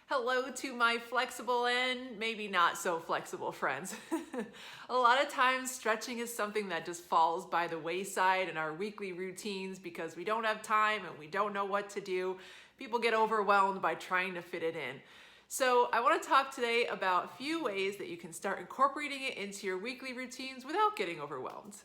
Hello to my flexible and maybe not so flexible friends. A lot of times stretching is something that just falls by the wayside in our weekly routines because we don't have time and we don't know what to do. People get overwhelmed by trying to fit it in. So I want to talk today about a few ways that you can start incorporating it into your weekly routines without getting overwhelmed.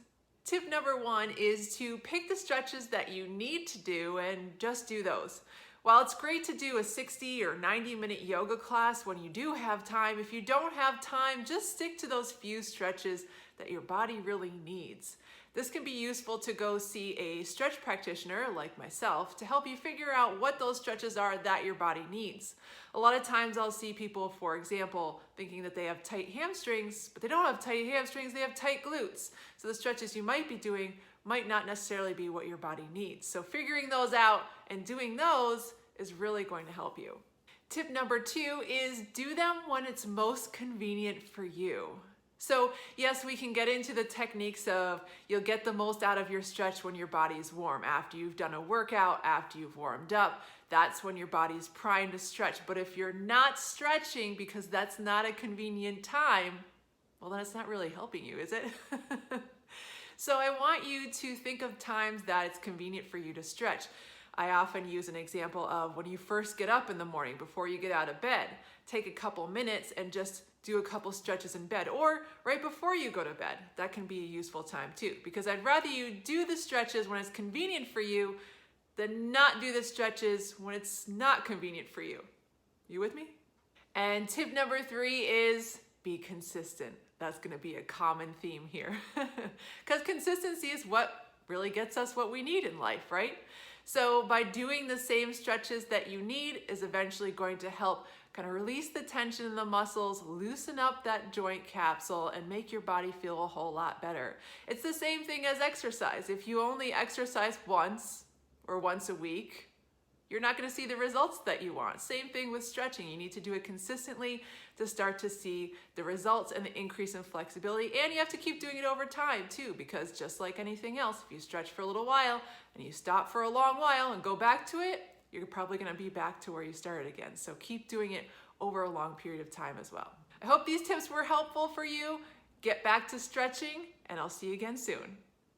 Tip number one is to pick the stretches that you need to do and just do those. While it's great to do a 60 or 90-minute yoga class when you do have time, if you don't have time, just stick to those few stretches that your body really needs. This can be useful to go see a stretch practitioner like myself to help you figure out what those stretches are that your body needs. A lot of times I'll see people, for example, thinking that they have tight hamstrings, but they don't have tight hamstrings, they have tight glutes. So the stretches you might be doing might not necessarily be what your body needs. So figuring those out and doing those is really going to help you. Tip number two is do them when it's most convenient for you. So yes, we can get into the techniques of you'll get the most out of your stretch when your body's warm. After you've done a workout, after you've warmed up, that's when your body's primed to stretch. But if you're not stretching because that's not a convenient time, well, then it's not really helping you, is it? So I want you to think of times that it's convenient for you to stretch. I often use an example of when you first get up in the morning before you get out of bed. Take a couple minutes and just do a couple stretches in bed, or right before you go to bed. That can be a useful time too, because I'd rather you do the stretches when it's convenient for you than not do the stretches when it's not convenient for you. You with me? And tip number three is be consistent. That's going to be a common theme here because consistency is what really gets us what we need in life, right? So by doing the same stretches that you need is eventually going to help kind of release the tension in the muscles, loosen up that joint capsule, and make your body feel a whole lot better. It's the same thing as exercise. If you only exercise once or once a week, you're not going to see the results that you want. Same thing with stretching. You need to do it consistently to start to see the results and the increase in flexibility. And you have to keep doing it over time too, because just like anything else, if you stretch for a little while and you stop for a long while and go back to it, you're probably going to be back to where you started again. So keep doing it over a long period of time as well. I hope these tips were helpful for you. Get back to stretching, and I'll see you again soon.